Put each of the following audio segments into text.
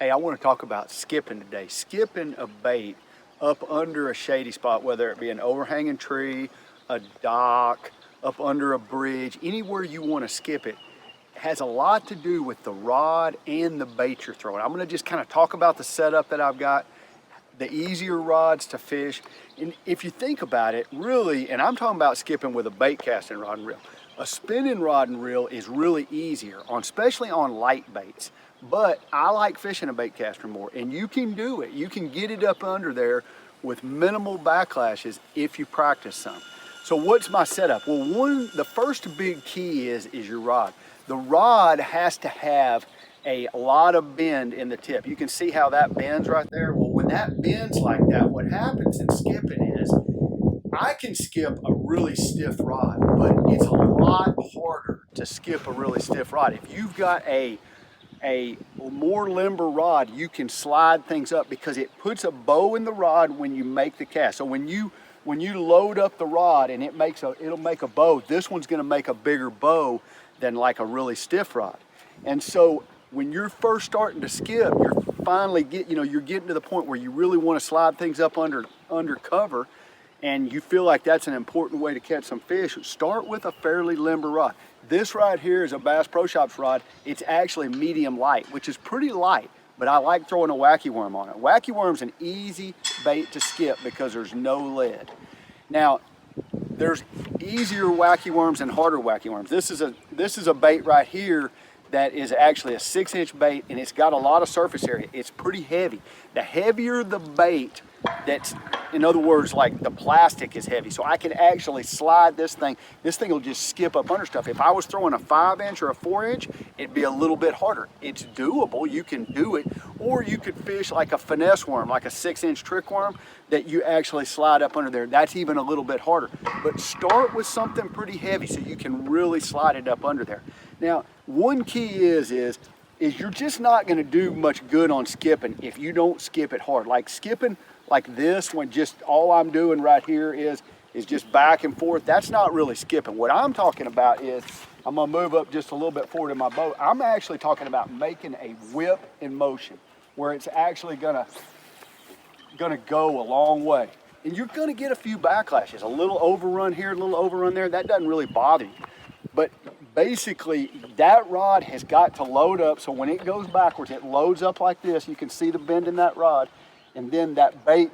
Hey, I want to talk about skipping today. Skipping a bait up under a shady spot, whether it be an overhanging tree, a dock, up under a bridge, anywhere you want to skip it, has a lot to do with the rod and the bait you're throwing. I'm going to just kind of talk about the setup that I've got, the easier rods to fish. And if you think about it, really, and I'm talking about skipping with a bait casting rod and reel. A spinning rod and reel is really easier, especially on light baits. But I like fishing a bait caster more, and you can do it. You can get it up under there with minimal backlashes if you practice some. So what's my setup? Well, the first big key is your rod. The rod has to have a lot of bend in the tip. You can see how that bends right there. Well, when that bends like that, what happens in skipping is I can skip a really stiff rod, but it's a lot harder to skip a really stiff rod. If you've got a more limber rod, you can slide things up because it puts a bow in the rod when you make the cast. So when you load up the rod and it'll make a bow, this one's gonna make a bigger bow than like a really stiff rod. And so when you're first starting to skip, you're finally you're getting to the point where you really want to slide things up under cover, and you feel like that's an important way to catch some fish. Start with a fairly limber rod. This right here is a Bass Pro Shops rod. It's actually medium light, which is pretty light, but I like throwing a wacky worm on it. Wacky worm's an easy bait to skip because there's no lead. Now, there's easier wacky worms and harder wacky worms. This is a bait right here that is actually a 6-inch bait, and it's got a lot of surface area. It's pretty heavy. The heavier the bait, that's, in other words, like the plastic is heavy. So I can actually slide this thing. This thing will just skip up under stuff. If I was throwing a 5-inch or a 4-inch, it'd be a little bit harder. It's doable, you can do it. Or you could fish like a finesse worm, like a 6-inch trick worm that you actually slide up under there. That's even a little bit harder. But start with something pretty heavy so you can really slide it up under there. Now, one key is you're just not gonna do much good on skipping if you don't skip it hard. Like skipping like this, when just all I'm doing right here is just back and forth, that's not really skipping. What I'm talking about is, I'm gonna move up just a little bit forward in my boat. I'm actually talking about making a whip in motion where it's actually gonna go a long way. And you're gonna get a few backlashes, a little overrun here, a little overrun there. That doesn't really bother you. But basically, that rod has got to load up, so when it goes backwards, it loads up like this. You can see the bend in that rod. And then that bait,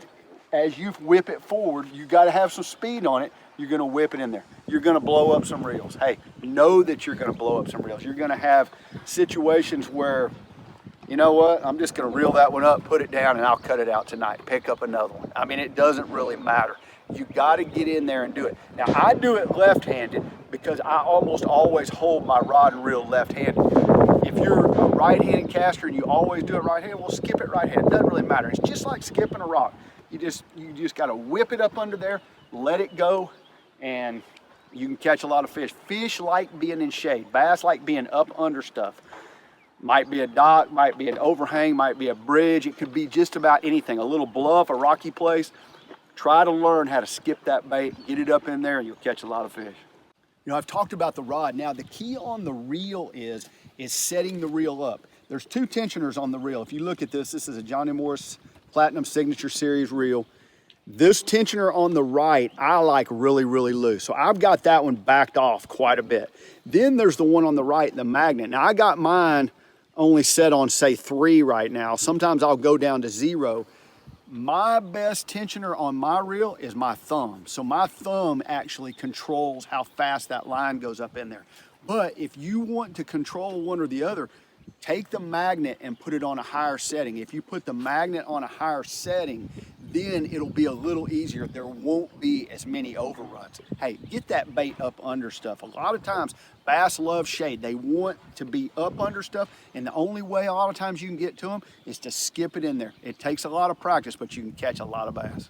as you whip it forward, you gotta have some speed on it. You're gonna whip it in there. You're gonna blow up some reels. Hey, know that you're gonna blow up some reels. You're gonna have situations where, you know what, I'm just gonna reel that one up, put it down, and I'll cut it out tonight. Pick up another one. I mean, it doesn't really matter. You gotta get in there and do it. Now, I do it left-handed because I almost always hold my rod and reel left-handed. If you're a right-handed caster and you always do it right-handed, well, skip it right-handed. It doesn't really matter. It's just like skipping a rock. You just gotta whip it up under there, let it go, and you can catch a lot of fish. Fish like being in shade. Bass like being up under stuff. Might be a dock, might be an overhang, might be a bridge. It could be just about anything. A little bluff, a rocky place. Try to learn how to skip that bait, get it up in there, and you'll catch a lot of fish. You know, I've talked about the rod. Now, the key on the reel is setting the reel up. There's 2 tensioners on the reel. If you look at this is a Johnny Morris Platinum Signature Series reel. This tensioner on the right, I like really, really loose. So I've got that one backed off quite a bit. Then there's the one on the right, the magnet. Now, I got mine only set on, say, 3 right now. Sometimes I'll go down to 0. My best tensioner on my reel is my thumb. So my thumb actually controls how fast that line goes up in there. But if you want to control one or the other, take the magnet and put it on a higher setting. If you put the magnet on a higher setting, then it'll be a little easier. There won't be as many overruns. Hey, get that bait up under stuff. A lot of times, bass love shade. They want to be up under stuff, and the only way a lot of times you can get to them is to skip it in there. It takes a lot of practice, but you can catch a lot of bass.